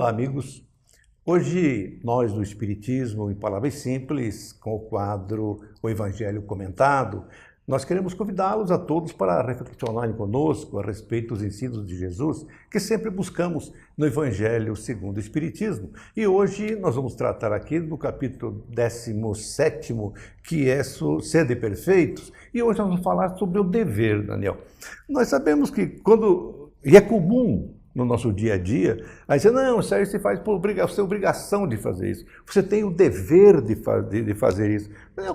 Olá, amigos. Hoje, nós do Espiritismo, em palavras simples, com o quadro O Evangelho Comentado, nós queremos convidá-los a todos para reflexionarem conosco a respeito dos ensinos de Jesus, que sempre buscamos no Evangelho segundo o Espiritismo. E hoje nós vamos tratar aqui do capítulo 17º, que é Sede Perfeitos, e hoje nós vamos falar sobre o dever, Daniel. Nós sabemos que e é comum no nosso dia a dia, aí você, não, isso aí você faz por obrigação, você tem obrigação de fazer isso, você tem o dever de fazer isso.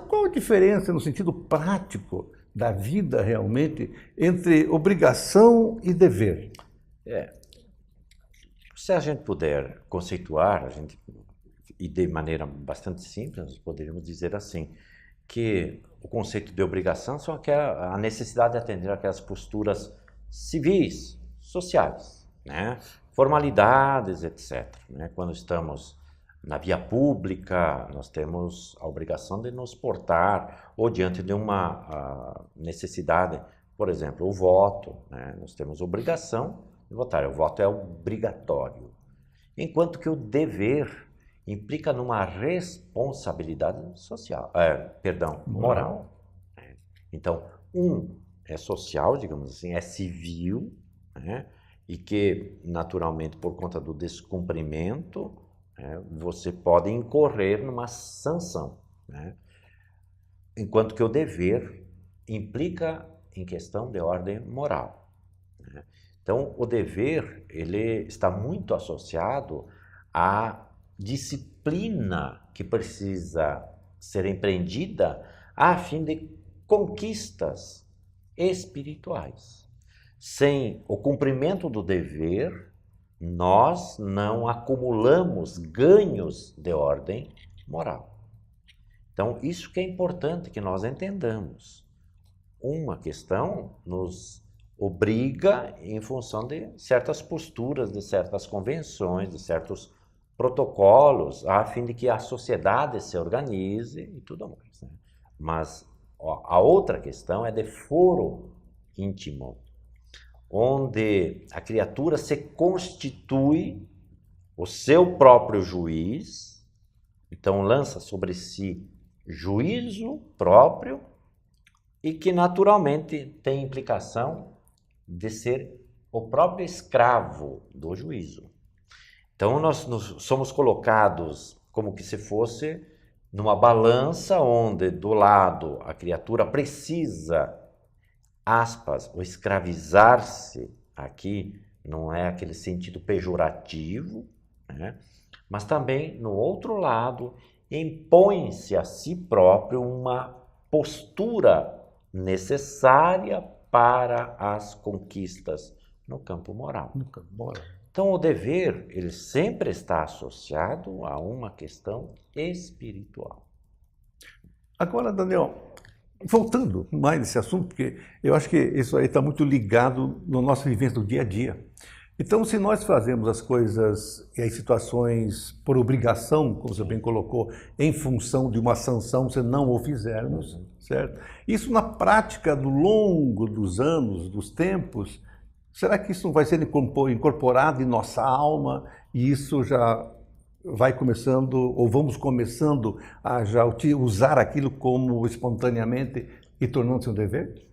Qual a diferença no sentido prático da vida realmente entre obrigação e dever? Se a gente puder conceituar, e de maneira bastante simples, nós poderíamos dizer assim, que o conceito de obrigação são a necessidade de atender aquelas posturas civis, sociais, né? Formalidades, etc. Né? Quando estamos na via pública, nós temos a obrigação de nos portar, ou diante de uma necessidade, por exemplo, o voto, né? Nós temos obrigação de votar, o voto é obrigatório. Enquanto que o dever implica numa responsabilidade moral. Então, é social, digamos assim, é civil, né? E que, naturalmente, por conta do descumprimento, você pode incorrer numa sanção, né? Enquanto que o dever implica em questão de ordem moral, né? Então, o dever ele está muito associado à disciplina que precisa ser empreendida a fim de conquistas espirituais. Sem o cumprimento do dever, nós não acumulamos ganhos de ordem moral. Então, isso que é importante que nós entendamos. Uma questão nos obriga em função de certas posturas, de certas convenções, de certos protocolos, a fim de que a sociedade se organize e tudo mais, né? Mas a outra questão é de foro íntimo, onde a criatura se constitui o seu próprio juiz, então lança sobre si juízo próprio e que naturalmente tem implicação de ser o próprio escravo do juízo. Então nós somos colocados como que se fosse numa balança onde do lado a criatura precisa, aspas, o escravizar-se, aqui não é aquele sentido pejorativo, né? Mas também, no outro lado, impõe-se a si próprio uma postura necessária para as conquistas no campo moral. Então, o dever, ele sempre está associado a uma questão espiritual. Agora, Daniel, voltando mais nesse assunto, porque eu acho que isso aí está muito ligado no nosso vivência do dia a dia. Então, se nós fazemos as coisas e as situações por obrigação, como você bem colocou, em função de uma sanção, se não o fizermos, certo? Isso na prática, do longo dos anos, dos tempos, será que isso não vai ser incorporado em nossa alma e isso já vai começando, ou vamos começando a já usar aquilo como espontaneamente e tornando-se um dever?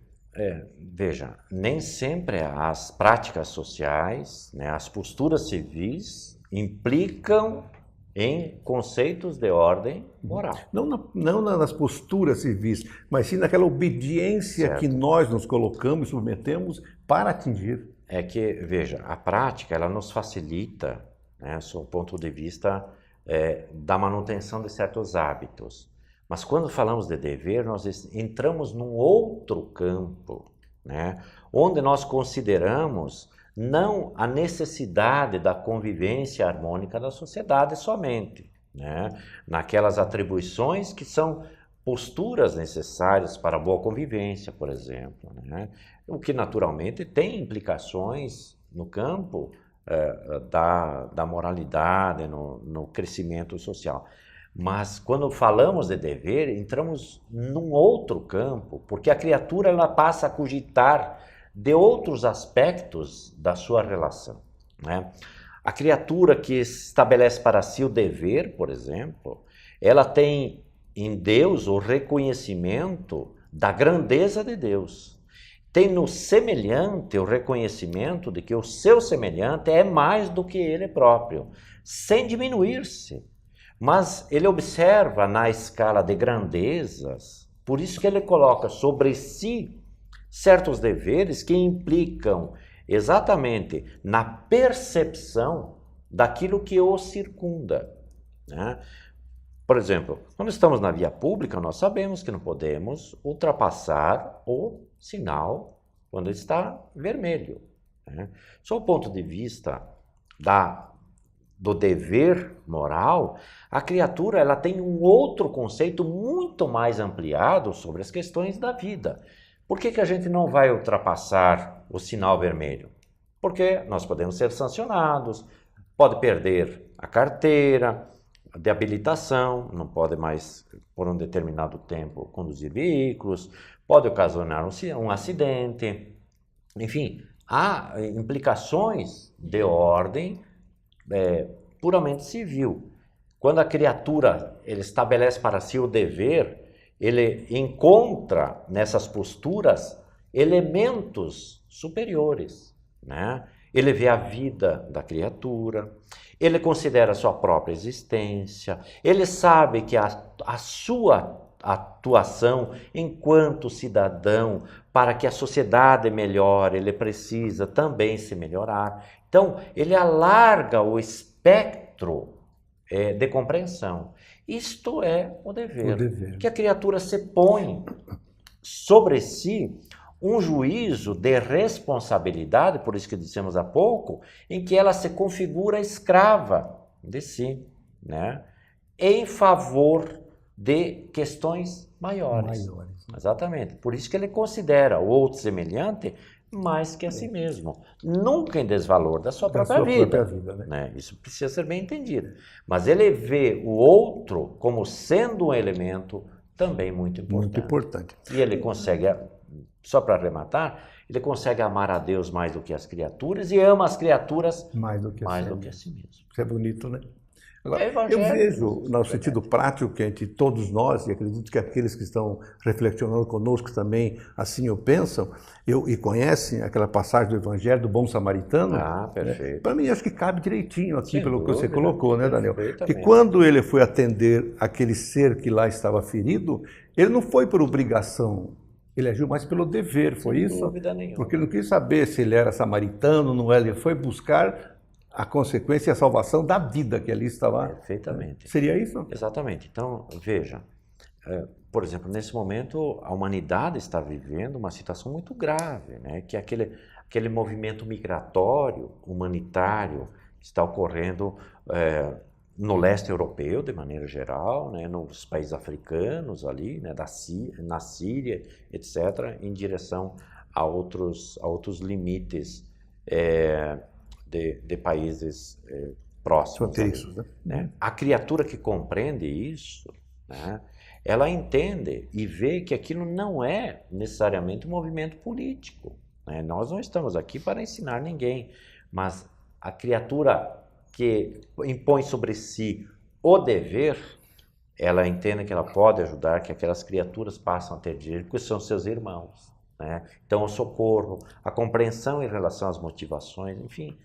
Veja, nem sempre as práticas sociais, né, as posturas civis implicam em conceitos de ordem moral. Não nas posturas civis, mas sim naquela obediência que nós nos colocamos e submetemos para atingir. É que, veja, a prática ela nos facilita, né, sob o ponto de vista da manutenção de certos hábitos. Mas quando falamos de dever, nós entramos num outro campo, né, onde nós consideramos não a necessidade da convivência harmônica da sociedade somente, né, naquelas atribuições que são posturas necessárias para a boa convivência, por exemplo, né, o que naturalmente tem implicações no campo da moralidade, no crescimento social. Mas quando falamos de dever, entramos num outro campo, porque a criatura ela passa a cogitar de outros aspectos da sua relação, né? A criatura que estabelece para si o dever, por exemplo, ela tem em Deus o reconhecimento da grandeza de Deus. Tem no semelhante o reconhecimento de que o seu semelhante é mais do que ele próprio, sem diminuir-se. Mas ele observa na escala de grandezas, por isso que ele coloca sobre si certos deveres que implicam exatamente na percepção daquilo que o circunda, né? Por exemplo, quando estamos na via pública, nós sabemos que não podemos ultrapassar o sinal quando está vermelho, né? Sob o ponto de vista do dever moral, a criatura ela tem um outro conceito muito mais ampliado sobre as questões da vida. Por que a gente não vai ultrapassar o sinal vermelho? Porque nós podemos ser sancionados, pode perder a carteira de habilitação, não pode mais, por um determinado tempo, conduzir veículos, pode ocasionar um acidente. Enfim, há implicações de ordem puramente civil. Quando a criatura ele estabelece para si o dever, ele encontra nessas posturas elementos superiores, né? Ele vê a vida da criatura, ele considera a sua própria existência, ele sabe que a sua atuação enquanto cidadão, para que a sociedade melhore, ele precisa também se melhorar. Então, ele alarga o espectro de compreensão. Isto é o dever, que a criatura se põe sobre si um juízo de responsabilidade, por isso que dissemos há pouco, em que ela se configura escrava de si, né? Em favor de questões maiores. Exatamente. Por isso que ele considera o outro semelhante mais que a si mesmo. Nunca em desvalor da sua própria vida. Né? Isso precisa ser bem entendido. Mas ele vê o outro como sendo um elemento também muito importante. Muito importante. E ele consegue, só para arrematar, ele consegue amar a Deus mais do que as criaturas e ama as criaturas mais do que a si mesmo. Isso é bonito, né? Agora, eu vejo, no sentido prático, que entre todos nós, e acredito que aqueles que estão reflexionando conosco também assim o pensam, e conhecem aquela passagem do Evangelho do Bom Samaritano. Ah, perfeito. Para mim, acho que cabe direitinho aqui, pelo que você colocou, né, Daniel? Que Perfeitamente. quando ele foi atender aquele ser que lá estava ferido, ele não foi por obrigação, ele agiu mais pelo dever, foi isso? Sem dúvida nenhuma. Porque ele não quis saber se ele era samaritano, não era, ele foi buscar a consequência e a salvação da vida que ali estava. Perfeitamente. Seria isso? Exatamente. Então, veja, por exemplo, nesse momento a humanidade está vivendo uma situação muito grave, né? Que é aquele movimento migratório, humanitário, que está ocorrendo no leste europeu, de maneira geral, né? Nos países africanos ali, né? Na Síria, etc., em direção a outros limites de países próximos. Fronteiriços, né? A criatura que compreende isso, né, ela entende e vê que aquilo não é necessariamente um movimento político, né? Nós não estamos aqui para ensinar ninguém, mas a criatura que impõe sobre si o dever, ela entende que ela pode ajudar, que aquelas criaturas passam a ter direito, porque são seus irmãos, né? Então, o socorro, a compreensão em relação às motivações, enfim,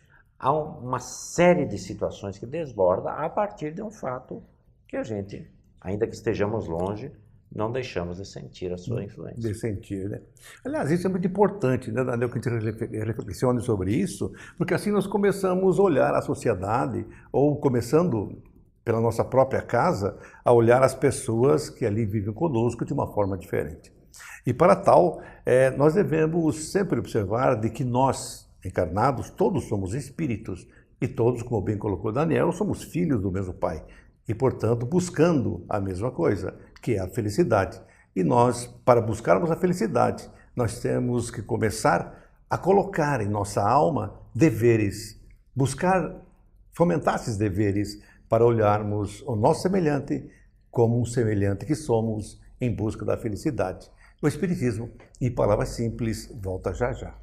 há uma série de situações que desborda a partir de um fato que a gente, ainda que estejamos longe, não deixamos de sentir a sua influência. De sentir, né? Aliás, isso é muito importante, né, Daniel, que a gente reflexione sobre isso, porque assim nós começamos a olhar a sociedade, ou começando pela nossa própria casa, a olhar as pessoas que ali vivem conosco de uma forma diferente. E para tal, nós devemos sempre observar de que nós, encarnados, todos somos espíritos e todos, como bem colocou Daniel, somos filhos do mesmo Pai e, portanto, buscando a mesma coisa, que é a felicidade. E nós, para buscarmos a felicidade, nós temos que começar a colocar em nossa alma deveres, buscar fomentar esses deveres para olharmos o nosso semelhante como um semelhante que somos em busca da felicidade. O Espiritismo, em palavras simples, volta já já.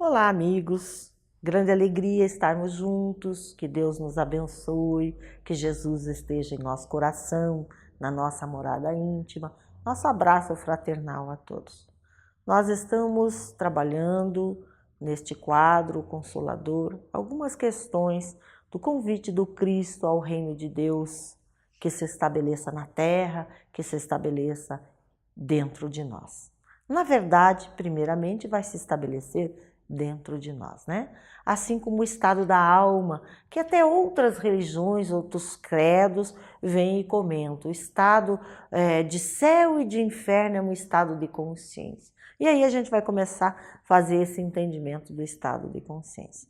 Olá, amigos. Grande alegria estarmos juntos. Que Deus nos abençoe, que Jesus esteja em nosso coração, na nossa morada íntima. Nosso abraço fraternal a todos. Nós estamos trabalhando neste quadro consolador algumas questões do convite do Cristo ao reino de Deus, que se estabeleça na terra, que se estabeleça dentro de nós. Na verdade, primeiramente, vai se estabelecer dentro de nós, né? Assim como o estado da alma, que até outras religiões, outros credos vêm e comentam. O estado de céu e de inferno é um estado de consciência. E aí a gente vai começar a fazer esse entendimento do estado de consciência.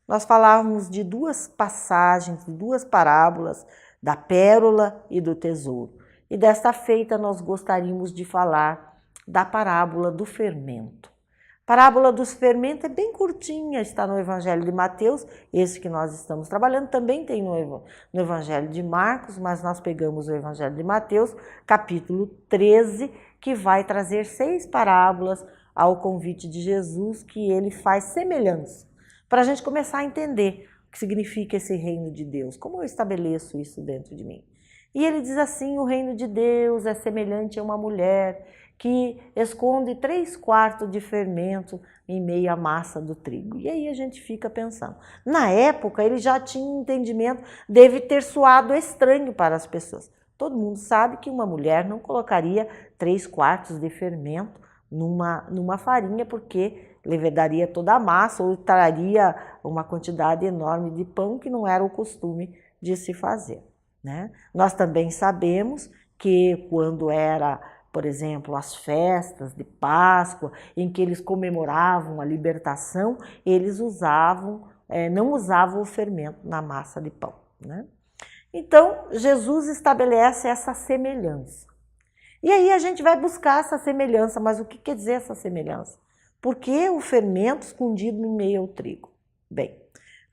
Nós falávamos de duas passagens, de duas parábolas, da pérola e do tesouro. E desta feita nós gostaríamos de falar da parábola do fermento. A parábola dos fermentos é bem curtinha, está no Evangelho de Mateus, esse que nós estamos trabalhando, também tem no Evangelho de Marcos, mas nós pegamos o Evangelho de Mateus, capítulo 13, que vai trazer 6 parábolas ao convite de Jesus, que ele faz semelhança, para a gente começar a entender o que significa esse reino de Deus, como eu estabeleço isso dentro de mim. E ele diz assim: o reino de Deus é semelhante a uma mulher que esconde 3/4 de fermento em meio à massa do trigo. E aí a gente fica pensando. Na época, ele já tinha um entendimento, deve ter soado estranho para as pessoas. Todo mundo sabe que uma mulher não colocaria 3/4 de fermento numa farinha, porque levedaria toda a massa ou traria uma quantidade enorme de pão, que não era o costume de se fazer, né? Nós também sabemos que quando era, por exemplo, as festas de Páscoa, em que eles comemoravam a libertação, eles não usavam o fermento na massa de pão, né? Então, Jesus estabelece essa semelhança. E aí a gente vai buscar essa semelhança, mas o que quer dizer essa semelhança? Por que o fermento escondido no meio ao trigo? Bem,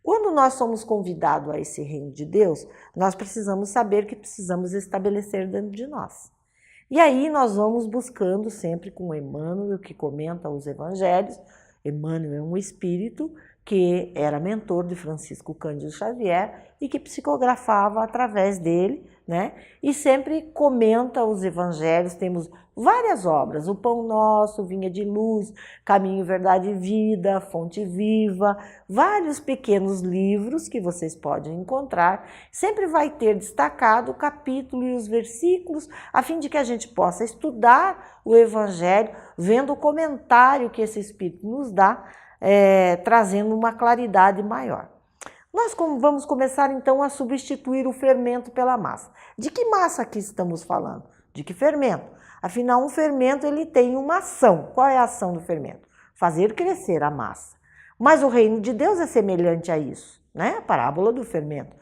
quando nós somos convidados a esse reino de Deus, nós precisamos saber que precisamos estabelecer dentro de nós. E aí nós vamos buscando sempre com Emmanuel, que comenta os evangelhos. Emmanuel é um espírito que era mentor de Francisco Cândido Xavier e que psicografava através dele, né? E sempre comenta os evangelhos. Temos várias obras: O Pão Nosso, Vinha de Luz, Caminho, Verdade e Vida, Fonte Viva, vários pequenos livros que vocês podem encontrar. Sempre vai ter destacado o capítulo e os versículos, a fim de que a gente possa estudar o evangelho, vendo o comentário que esse espírito nos dá, trazendo uma claridade maior. Nós vamos começar então a substituir o fermento pela massa. De que massa aqui estamos falando? De que fermento? Afinal, um fermento ele tem uma ação. Qual é a ação do fermento? Fazer crescer a massa. Mas o reino de Deus é semelhante a isso, né? A parábola do fermento.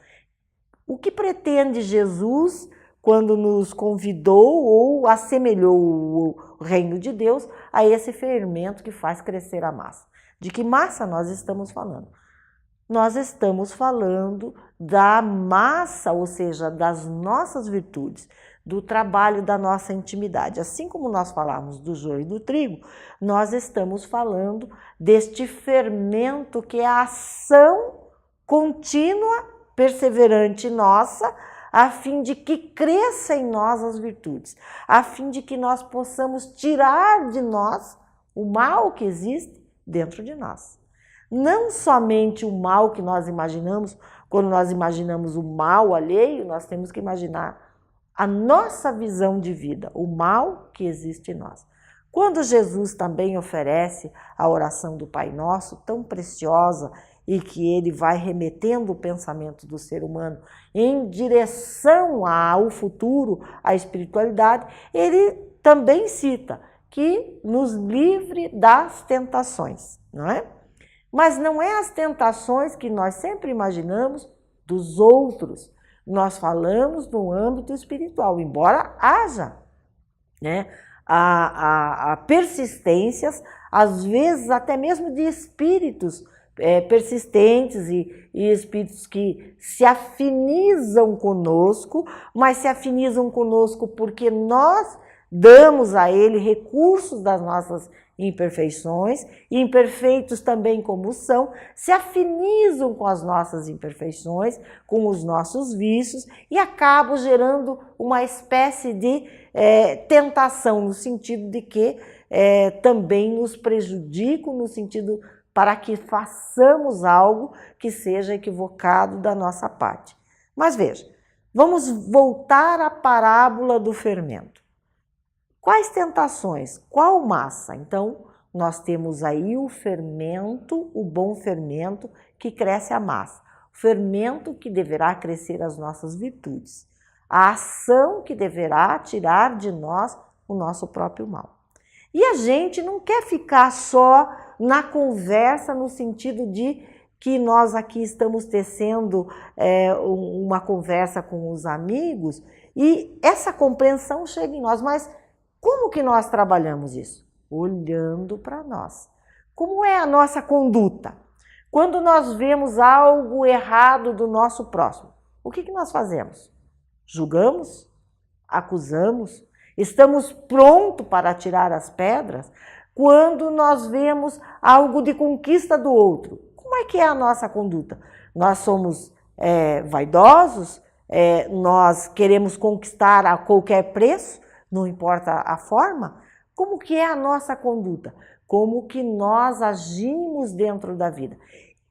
O que pretende Jesus quando nos convidou ou assemelhou o reino de Deus a esse fermento que faz crescer a massa? De que massa nós estamos falando? Nós estamos falando da massa, ou seja, das nossas virtudes, do trabalho da nossa intimidade. Assim como nós falamos do joio e do trigo, nós estamos falando deste fermento que é a ação contínua, perseverante nossa, a fim de que cresça em nós as virtudes, a fim de que nós possamos tirar de nós o mal que existe dentro de nós. Não somente o mal que nós imaginamos. Quando nós imaginamos o mal alheio, nós temos que imaginar a nossa visão de vida, o mal que existe em nós. Quando Jesus também oferece a oração do Pai Nosso, tão preciosa, e que ele vai remetendo o pensamento do ser humano em direção ao futuro, à espiritualidade, ele também cita que nos livre das tentações, não é? Mas não é as tentações que nós sempre imaginamos dos outros. Nós falamos no âmbito espiritual, embora haja, né, a persistências, às vezes até mesmo de espíritos persistentes e espíritos que se afinizam conosco, mas se afinizam conosco porque nós damos a ele recursos das nossas imperfeições, e imperfeitos também como são, se afinizam com as nossas imperfeições, com os nossos vícios e acabam gerando uma espécie de tentação, no sentido de que também nos prejudicam, no sentido para que façamos algo que seja equivocado da nossa parte. Mas veja, vamos voltar à parábola do fermento. Quais tentações? Qual massa? Então, nós temos aí o fermento, o bom fermento, que cresce a massa. O fermento que deverá crescer as nossas virtudes. A ação que deverá tirar de nós o nosso próprio mal. E a gente não quer ficar só na conversa, no sentido de que nós aqui estamos tecendo uma conversa com os amigos e essa compreensão chega em nós, mas como que nós trabalhamos isso? Olhando para nós. Como é a nossa conduta? Quando nós vemos algo errado do nosso próximo, o que nós fazemos? Julgamos? Acusamos? Estamos prontos para tirar as pedras? Quando nós vemos algo de conquista do outro, como é que é a nossa conduta? Nós somos vaidosos? Nós queremos conquistar a qualquer preço? Não importa a forma? Como que é a nossa conduta? Como que nós agimos dentro da vida?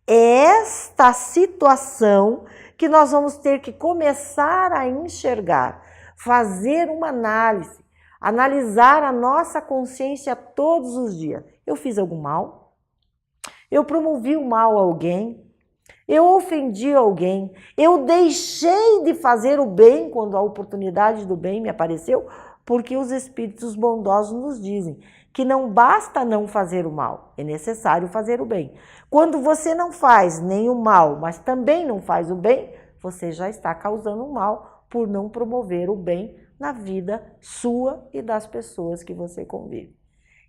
Esta situação que nós vamos ter que começar a enxergar, fazer uma análise, analisar a nossa consciência todos os dias. Eu fiz algum mal? Eu promovi o mal a alguém? Eu ofendi alguém? Eu deixei de fazer o bem quando a oportunidade do bem me apareceu? Porque os espíritos bondosos nos dizem que não basta não fazer o mal, é necessário fazer o bem. Quando você não faz nem o mal, mas também não faz o bem, você já está causando o mal por não promover o bem na vida sua e das pessoas que você convive.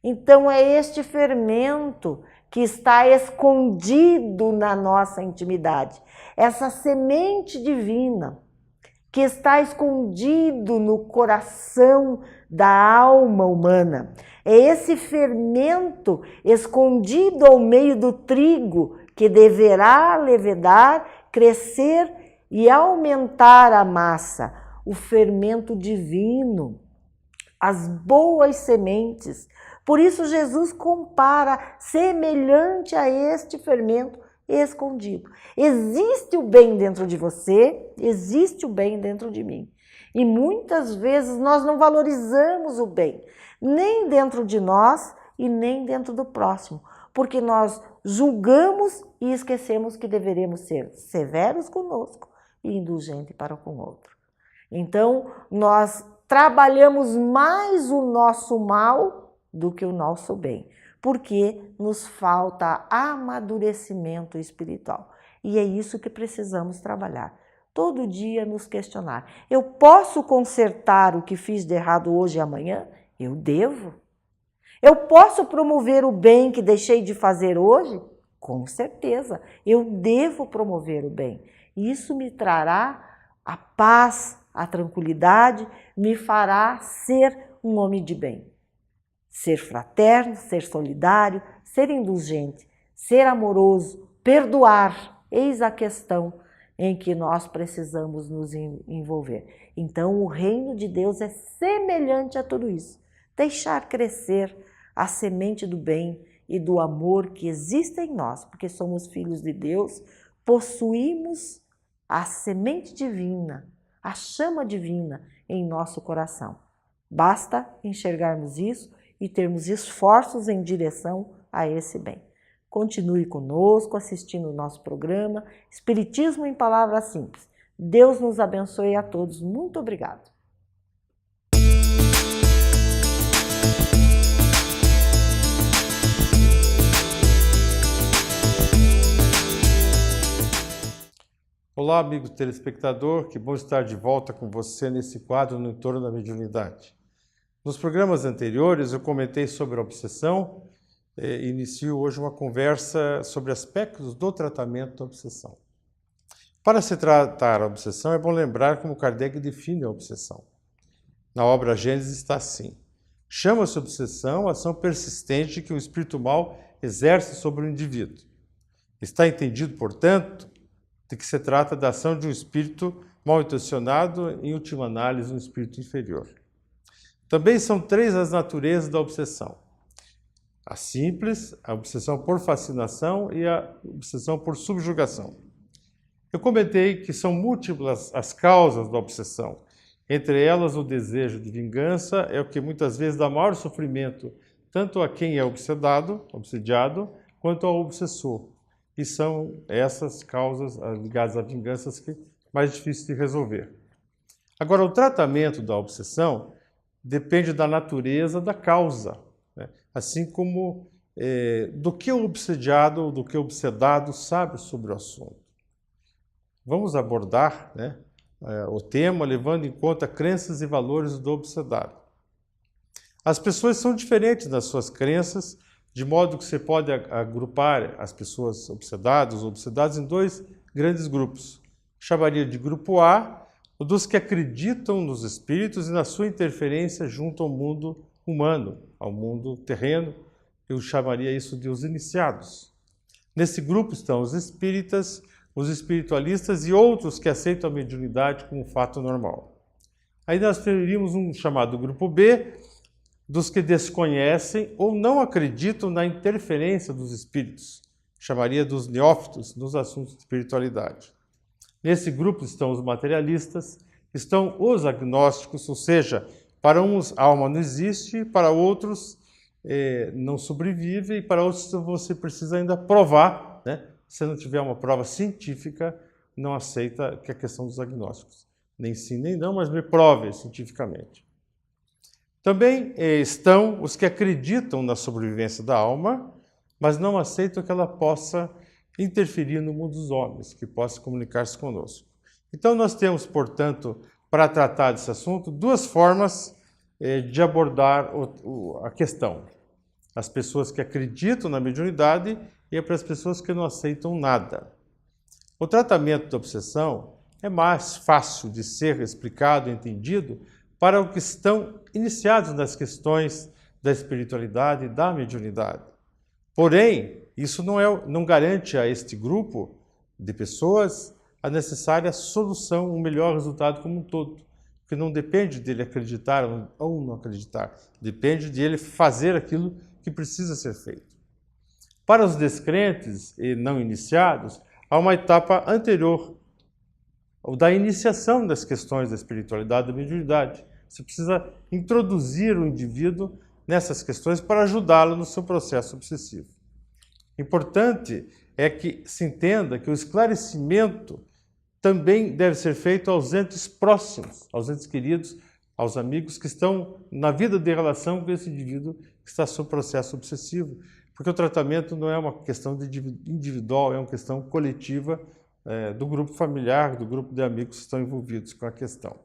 Então é este fermento que está escondido na nossa intimidade, essa semente divina que está escondido no coração da alma humana. É esse fermento escondido ao meio do trigo que deverá levedar, crescer e aumentar a massa, o fermento divino, as boas sementes. Por isso Jesus compara semelhante a este fermento escondido. Existe o bem dentro de você, existe o bem dentro de mim. E muitas vezes nós não valorizamos o bem, nem dentro de nós e nem dentro do próximo, porque nós julgamos e esquecemos que deveremos ser severos conosco e indulgentes para com o outro. Então, nós trabalhamos mais o nosso mal do que o nosso bem, porque nos falta amadurecimento espiritual. E é isso que precisamos trabalhar. Todo dia nos questionar. Eu posso consertar o que fiz de errado hoje e amanhã? Eu devo. Eu posso promover o bem que deixei de fazer hoje? Com certeza. Eu devo promover o bem. Isso me trará a paz, a tranquilidade, me fará ser um homem de bem. Ser fraterno, ser solidário, ser indulgente, ser amoroso, perdoar. Eis a questão em que nós precisamos nos envolver. Então, o reino de Deus é semelhante a tudo isso. Deixar crescer a semente do bem e do amor que existe em nós, porque somos filhos de Deus, possuímos a semente divina, a chama divina em nosso coração. Basta enxergarmos isso e termos esforços em direção a esse bem. Continue conosco assistindo o nosso programa Espiritismo em Palavras Simples. Deus nos abençoe a todos. Muito obrigado. Olá, amigo telespectador, que bom estar de volta com você nesse quadro no entorno da mediunidade. Nos programas anteriores eu comentei sobre a obsessão e inicio hoje uma conversa sobre aspectos do tratamento da obsessão. Para se tratar a obsessão é bom lembrar como Kardec define a obsessão. Na obra Gênesis está assim: Chama-se obsessão a ação persistente que o espírito mal exerce sobre o indivíduo. Está entendido, portanto, de que se trata da ação de um espírito mal intencionado, em última análise, um espírito inferior. Também são 3 as naturezas da obsessão. A simples, a obsessão por fascinação e a obsessão por subjugação. Eu comentei que são múltiplas as causas da obsessão. Entre elas, o desejo de vingança é o que muitas vezes dá maior sofrimento, tanto a quem é obsediado, quanto ao obsessor. E são essas causas ligadas a vinganças que mais difíceis de resolver. Agora, o tratamento da obsessão depende da natureza da causa, né? Assim como do que o obsediado ou do que o obsedado sabe sobre o assunto. Vamos abordar, né, o tema levando em conta crenças e valores do obsedado. As pessoas são diferentes nas suas crenças, de modo que você pode agrupar as pessoas obsedadas ou obsedados em 2 grandes grupos. Chamaria de grupo A, o dos que acreditam nos espíritos e na sua interferência junto ao mundo humano, ao mundo terreno. Eu chamaria isso de os iniciados. Nesse grupo estão os espíritas, os espiritualistas e outros que aceitam a mediunidade como fato normal. Aí nós teríamos um chamado grupo B, dos que desconhecem ou não acreditam na interferência dos espíritos. Chamaria dos neófitos nos assuntos de espiritualidade. Nesse grupo estão os materialistas, estão os agnósticos, ou seja, para uns a alma não existe, para outros não sobrevive, e para outros você precisa ainda provar, né? Se não tiver uma prova científica, não aceita, que é a questão dos agnósticos. Nem sim, nem não, mas me prove cientificamente. Também estão os que acreditam na sobrevivência da alma, mas não aceitam que ela possa interferir no mundo dos homens, que possa comunicar-se conosco. Então nós temos, portanto, para tratar desse assunto, 2 formas de abordar a questão. As pessoas que acreditam na mediunidade e para as pessoas que não aceitam nada. O tratamento da obsessão é mais fácil de ser explicado e entendido para os que estão iniciados nas questões da espiritualidade e da mediunidade. Porém, isso não garante a este grupo de pessoas a necessária solução, um melhor resultado como um todo, porque não depende dele acreditar ou não acreditar, depende de ele fazer aquilo que precisa ser feito. Para os descrentes e não iniciados, há uma etapa anterior, ou da iniciação das questões da espiritualidade e da mediunidade. Você precisa introduzir o indivíduo nessas questões para ajudá-lo no seu processo obsessivo. Importante é que se entenda que o esclarecimento também deve ser feito aos entes próximos, aos entes queridos, aos amigos que estão na vida de relação com esse indivíduo que está sob processo obsessivo, porque o tratamento não é uma questão individual, é uma questão coletiva do grupo familiar, do grupo de amigos que estão envolvidos com a questão.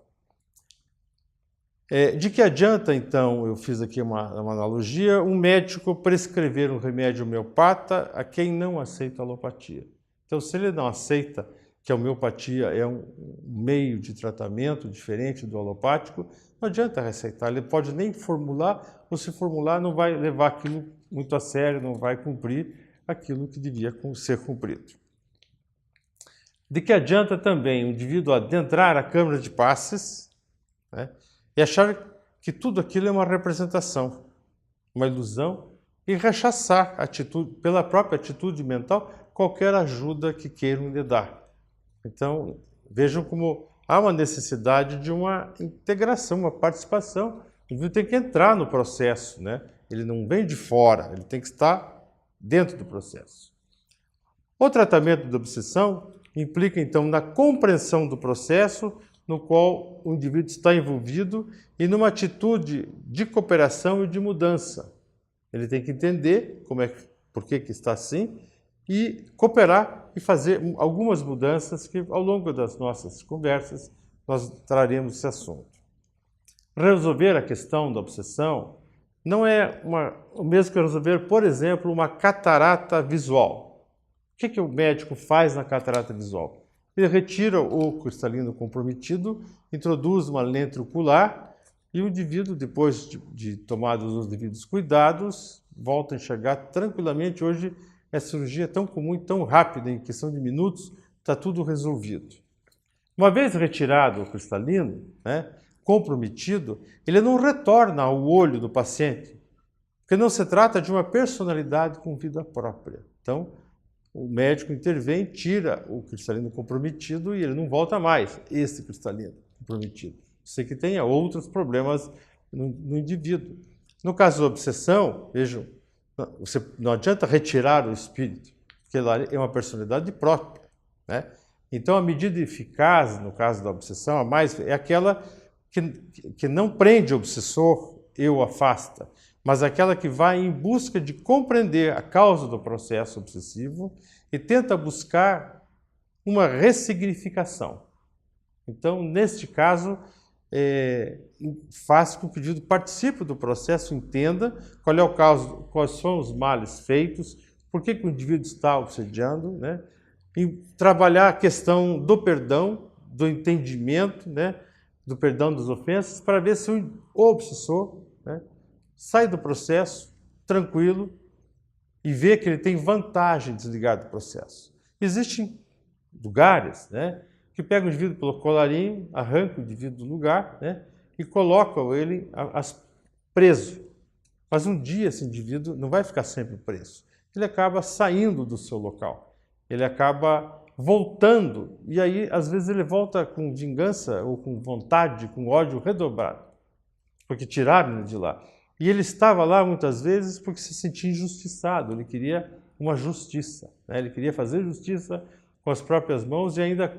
De que adianta, então, eu fiz aqui uma analogia, um médico prescrever um remédio homeopata a quem não aceita a alopatia? Então, se ele não aceita que a homeopatia é um meio de tratamento diferente do alopático, não adianta receitar, ele pode nem formular, ou se formular não vai levar aquilo muito a sério, não vai cumprir aquilo que devia ser cumprido. De que adianta também o indivíduo adentrar a câmara de passes, né, e achar que tudo aquilo é uma representação, uma ilusão, e rechaçar pela própria atitude mental qualquer ajuda que queiram lhe dar. Então, vejam como há uma necessidade de uma integração, uma participação. O indivíduo tem que entrar no processo, né? Ele não vem de fora, ele tem que estar dentro do processo. O tratamento da obsessão implica, então, na compreensão do processo no qual o indivíduo está envolvido e numa atitude de cooperação e de mudança. Ele tem que entender por que está assim e cooperar e fazer algumas mudanças que, ao longo das nossas conversas, nós traremos esse assunto. Resolver a questão da obsessão não é o mesmo que resolver, por exemplo, uma catarata visual. O que o médico faz na catarata visual? Ele retira o cristalino comprometido, introduz uma lente ocular E o indivíduo, depois de tomados os devidos cuidados, volta a enxergar tranquilamente. Hoje, a cirurgia é tão comum e tão rápida, em questão de minutos, está tudo resolvido. Uma vez retirado o cristalino, né, comprometido, ele não retorna ao olho do paciente, porque não se trata de uma personalidade com vida própria. Então, o médico intervém, tira o cristalino comprometido e ele não volta mais, esse cristalino comprometido. Sei que tenha outros problemas no indivíduo. No caso da obsessão, vejam, não adianta retirar o espírito, porque ela é uma personalidade própria, né? Então, a medida eficaz, no caso da obsessão, é aquela que não prende o obsessor e o afasta, mas aquela que vai em busca de compreender a causa do processo obsessivo e tenta buscar uma ressignificação. Então, neste caso, faz com que o indivíduo participe do processo, entenda qual é o caso, quais são os males feitos, por que o indivíduo está obsediando, né? E trabalhar a questão do perdão, do entendimento, né? Do perdão das ofensas, para ver se o obsessor, né, sai do processo tranquilo e vê que ele tem vantagem de desligar do processo. Existem lugares, né, que pegam o indivíduo pelo colarinho, arrancam o indivíduo do lugar, né, e colocam ele preso. Mas um dia esse indivíduo não vai ficar sempre preso. Ele acaba saindo do seu local. Ele acaba voltando, e aí às vezes ele volta com vingança ou com vontade, com ódio redobrado, porque tiraram ele de lá. E ele estava lá muitas vezes porque se sentia injustiçado, ele queria uma justiça, né? Ele queria fazer justiça com as próprias mãos e ainda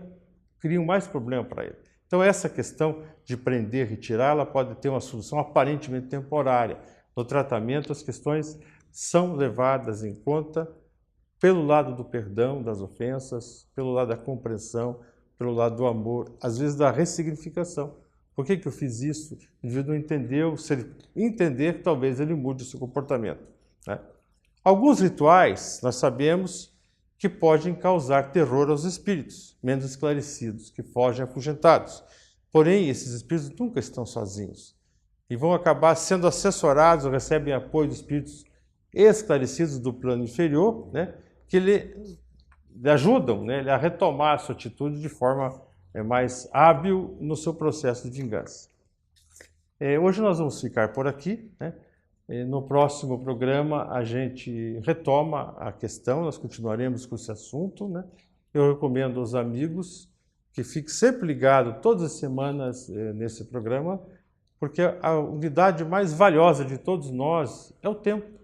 criam mais problema para ele. Então essa questão de prender, retirar, ela pode ter uma solução aparentemente temporária. No tratamento as questões são levadas em conta pelo lado do perdão das ofensas, pelo lado da compreensão, pelo lado do amor, às vezes da ressignificação. Por que eu fiz isso? O indivíduo não entendeu. Se ele entender, talvez ele mude o seu comportamento, né? Alguns rituais, nós sabemos que podem causar terror aos espíritos menos esclarecidos, que fogem afugentados. Porém, esses espíritos nunca estão sozinhos e vão acabar sendo assessorados ou recebem apoio de espíritos esclarecidos do plano inferior, né, que lhe ajudam, né, a retomar a sua atitude de forma mais hábil no seu processo de vingança. Hoje nós vamos ficar por aqui, né? No próximo programa a gente retoma a questão, nós continuaremos com esse assunto, né? Eu recomendo aos amigos que fiquem sempre ligados todas as semanas nesse programa, porque a unidade mais valiosa de todos nós é o tempo.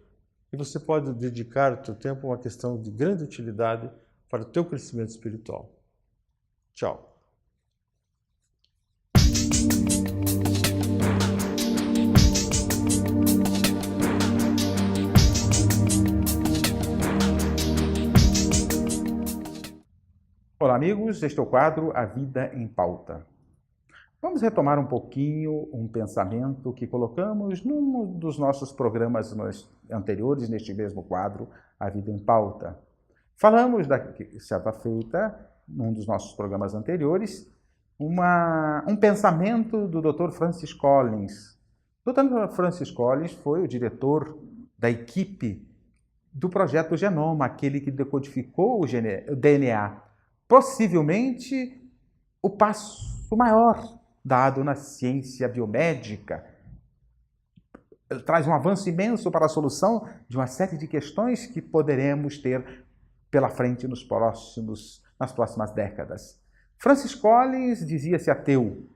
E você pode dedicar o seu tempo a uma questão de grande utilidade para o teu crescimento espiritual. Tchau. Olá, amigos. Este é o quadro A Vida em Pauta. Vamos retomar um pouquinho um pensamento que colocamos num dos nossos programas anteriores, neste mesmo quadro, A Vida em Pauta. Falamos, certa feita, num dos nossos programas anteriores, um pensamento do Dr. Francis Collins. O Dr. Francis Collins foi o diretor da equipe do projeto Genoma, aquele que decodificou o DNA. Possivelmente o passo maior dado na ciência biomédica. Ele traz um avanço imenso para a solução de uma série de questões que poderemos ter pela frente nas próximas décadas. Francis Collins dizia-se ateu,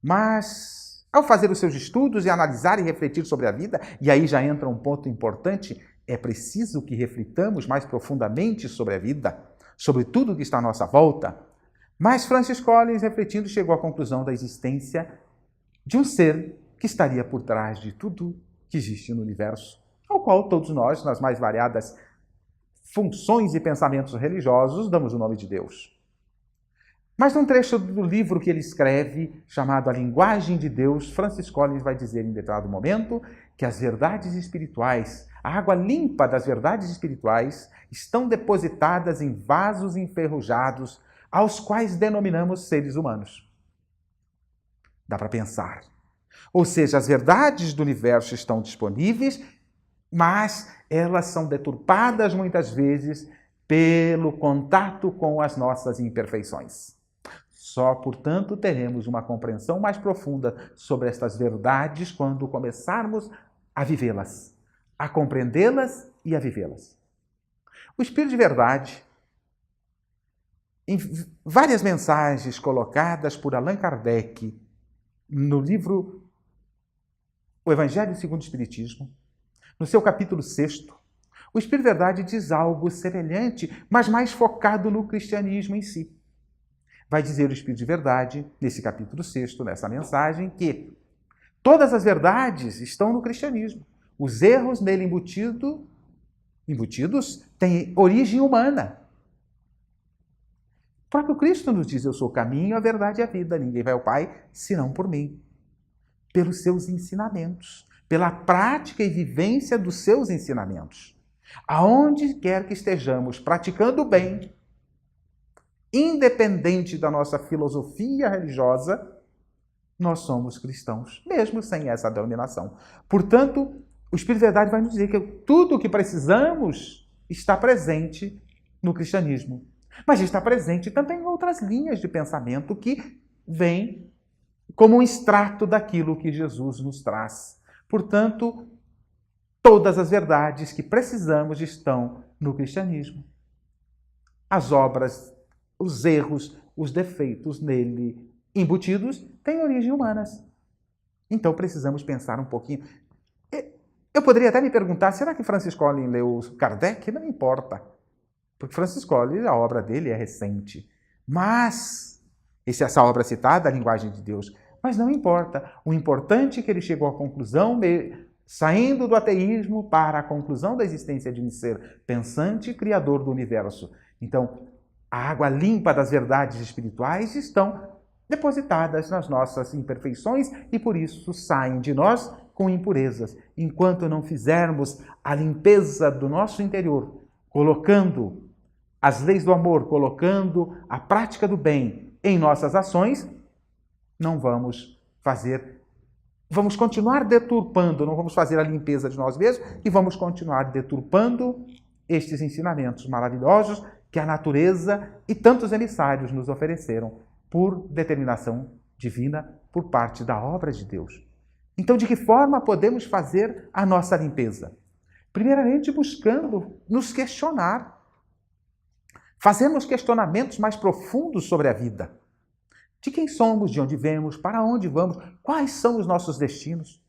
mas ao fazer os seus estudos e analisar e refletir sobre a vida, e aí já entra um ponto importante, é preciso que reflitamos mais profundamente sobre a vida, sobre tudo que está à nossa volta. Mas Francis Collins, refletindo, chegou à conclusão da existência de um ser que estaria por trás de tudo que existe no universo, ao qual todos nós, nas mais variadas funções e pensamentos religiosos, damos o nome de Deus. Mas num trecho do livro que ele escreve, chamado A Linguagem de Deus, Francis Collins vai dizer em determinado momento que as verdades espirituais, a água limpa das verdades espirituais, estão depositadas em vasos enferrujados, aos quais denominamos seres humanos. Dá para pensar. Ou seja, as verdades do universo estão disponíveis, mas elas são deturpadas muitas vezes pelo contato com as nossas imperfeições. Só, portanto, teremos uma compreensão mais profunda sobre estas verdades quando começarmos a vivê-las, a compreendê-las e a vivê-las. O Espírito de Verdade, em várias mensagens colocadas por Allan Kardec no livro O Evangelho segundo o Espiritismo, no seu capítulo 6º, o Espírito de Verdade diz algo semelhante, mas mais focado no cristianismo em si. Vai dizer o Espírito de Verdade, nesse capítulo 6º, nessa mensagem, que todas as verdades estão no cristianismo. Os erros nele embutidos têm origem humana. O próprio Cristo nos diz: eu sou o caminho, a verdade e a vida. Ninguém vai ao Pai senão por mim. Pelos seus ensinamentos, pela prática e vivência dos seus ensinamentos. Aonde quer que estejamos praticando o bem, independente da nossa filosofia religiosa, nós somos cristãos, mesmo sem essa denominação. Portanto, o Espírito de Verdade vai nos dizer que tudo o que precisamos está presente no cristianismo. Mas está presente também em outras linhas de pensamento que vêm como um extrato daquilo que Jesus nos traz. Portanto, todas as verdades que precisamos estão no cristianismo. As obras, os erros, os defeitos nele embutidos têm origem humanas. Então precisamos pensar um pouquinho. Eu poderia até me perguntar, será que Francis Collins leu Kardec? Não importa. Porque Francis Collins, a obra dele é recente. Mas, essa obra citada, A Linguagem de Deus, mas não importa. O importante é que ele chegou à conclusão, saindo do ateísmo para a conclusão da existência de um ser pensante e criador do universo. Então, a água limpa das verdades espirituais estão depositadas nas nossas imperfeições e por isso saem de nós com impurezas. Enquanto não fizermos a limpeza do nosso interior, colocando as leis do amor, colocando a prática do bem em nossas ações, não vamos fazer, vamos continuar deturpando, não vamos fazer a limpeza de nós mesmos e vamos continuar deturpando estes ensinamentos maravilhosos que a natureza e tantos emissários nos ofereceram por determinação divina, por parte da obra de Deus. Então, de que forma podemos fazer a nossa limpeza? Primeiramente, buscando nos questionar. Fazermos questionamentos mais profundos sobre a vida. De quem somos, de onde vemos, para onde vamos, quais são os nossos destinos.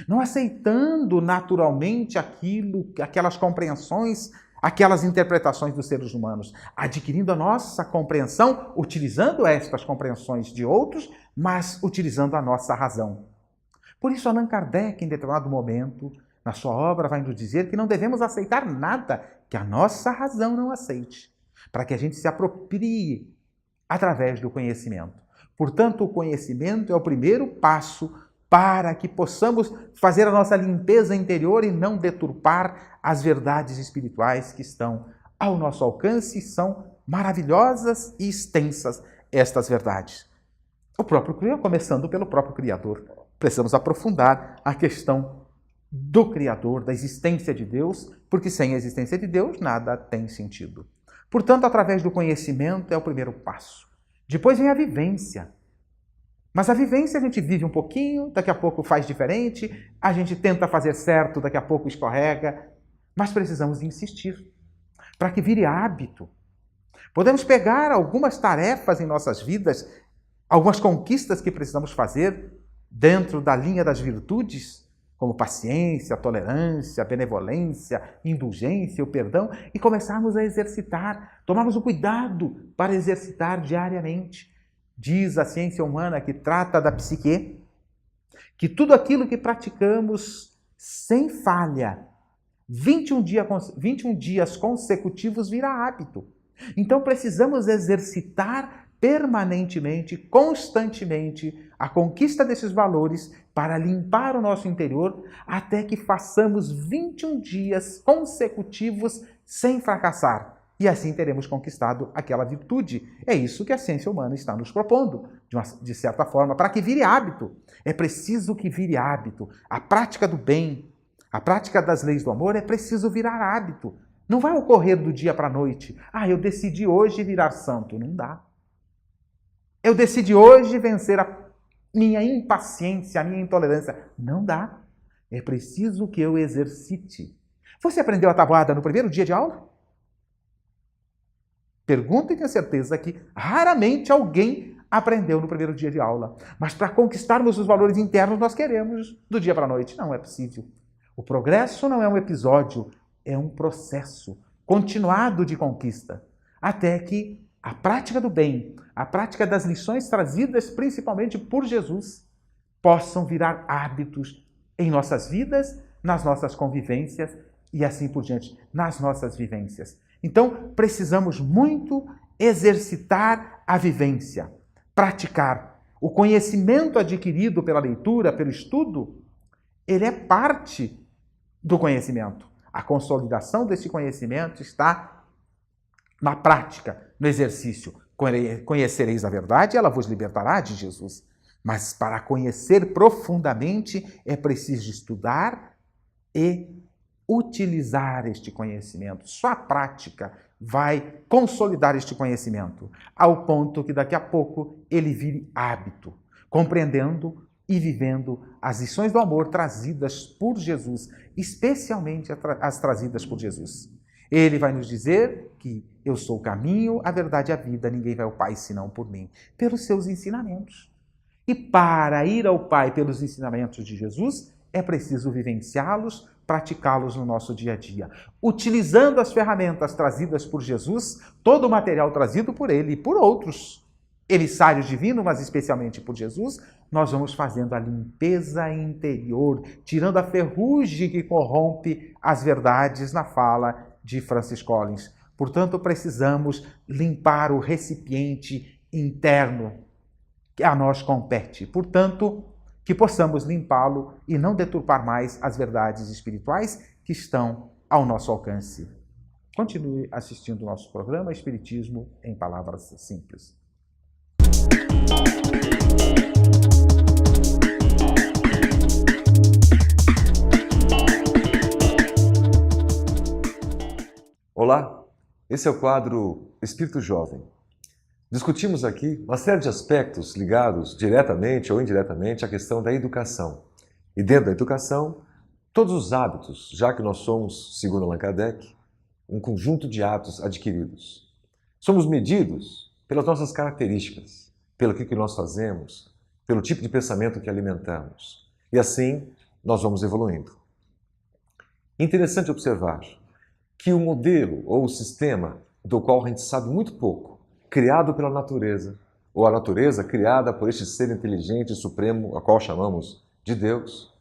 Não aceitando naturalmente aquelas compreensões, aquelas interpretações dos seres humanos, adquirindo a nossa compreensão, utilizando estas compreensões de outros, mas utilizando a nossa razão. Por isso, Allan Kardec, em determinado momento, na sua obra, vai nos dizer que não devemos aceitar nada que a nossa razão não aceite, para que a gente se aproprie através do conhecimento. Portanto, o conhecimento é o primeiro passo para que possamos fazer a nossa limpeza interior e não deturpar as verdades espirituais que estão ao nosso alcance e são maravilhosas e extensas estas verdades. O próprio Criador, começando pelo próprio Criador. Precisamos aprofundar a questão do Criador, da existência de Deus, porque sem a existência de Deus nada tem sentido. Portanto, através do conhecimento é o primeiro passo. Depois vem a vivência. Mas a vivência a gente vive um pouquinho, daqui a pouco faz diferente, a gente tenta fazer certo, daqui a pouco escorrega, mas precisamos insistir para que vire hábito. Podemos pegar algumas tarefas em nossas vidas, algumas conquistas que precisamos fazer dentro da linha das virtudes, como paciência, tolerância, benevolência, indulgência, o perdão, e começarmos a exercitar, tomarmos o cuidado para exercitar diariamente. Diz a ciência humana que trata da psique, que tudo aquilo que praticamos sem falha, 21 dias consecutivos vira hábito. Então precisamos exercitar permanentemente, constantemente, a conquista desses valores para limpar o nosso interior até que façamos 21 dias consecutivos sem fracassar. E assim teremos conquistado aquela virtude. É isso que a ciência humana está nos propondo, de certa forma, para que vire hábito. É preciso que vire hábito. A prática do bem, a prática das leis do amor é preciso virar hábito. Não vai ocorrer do dia para a noite. Eu decidi hoje virar santo. Não dá. Eu decidi hoje vencer a minha impaciência, a minha intolerância. Não dá. É preciso que eu exercite. Você aprendeu a tabuada no primeiro dia de aula? Pergunto e tenho certeza que raramente alguém aprendeu no primeiro dia de aula. Mas para conquistarmos os valores internos, nós queremos do dia para a noite. Não é possível. O progresso não é um episódio, é um processo continuado de conquista. Até que a prática do bem, a prática das lições trazidas principalmente por Jesus, possam virar hábitos em nossas vidas, nas nossas convivências e assim por diante, nas nossas vivências. Então, precisamos muito exercitar a vivência, praticar. O conhecimento adquirido pela leitura, pelo estudo, ele é parte do conhecimento. A consolidação desse conhecimento está na prática, no exercício. Conhecereis a verdade, ela vos libertará, de Jesus. Mas para conhecer profundamente é preciso estudar e utilizar este conhecimento. Só a prática vai consolidar este conhecimento, ao ponto que daqui a pouco ele vire hábito, compreendendo e vivendo as lições do amor trazidas por Jesus, especialmente as trazidas por Jesus. Ele vai nos dizer que eu sou o caminho, a verdade e a vida, ninguém vai ao Pai senão por mim, pelos seus ensinamentos. E para ir ao Pai pelos ensinamentos de Jesus, é preciso vivenciá-los, praticá-los no nosso dia a dia. Utilizando as ferramentas trazidas por Jesus, todo o material trazido por ele e por outros emissários divinos, mas especialmente por Jesus, nós vamos fazendo a limpeza interior, tirando a ferrugem que corrompe as verdades na fala de Francis Collins. Portanto, precisamos limpar o recipiente interno que a nós compete. Portanto, que possamos limpá-lo e não deturpar mais as verdades espirituais que estão ao nosso alcance. Continue assistindo o nosso programa Espiritismo em Palavras Simples. Olá, esse é o quadro Espírito Jovem. Discutimos aqui uma série de aspectos ligados diretamente ou indiretamente à questão da educação. E dentro da educação, todos os hábitos, já que nós somos, segundo Allan Kardec, um conjunto de hábitos adquiridos. Somos medidos pelas nossas características, pelo que nós fazemos, pelo tipo de pensamento que alimentamos. E assim, nós vamos evoluindo. Interessante observar que o modelo ou o sistema do qual a gente sabe muito pouco, criado pela natureza, ou a natureza criada por este ser inteligente e supremo, a qual chamamos de Deus,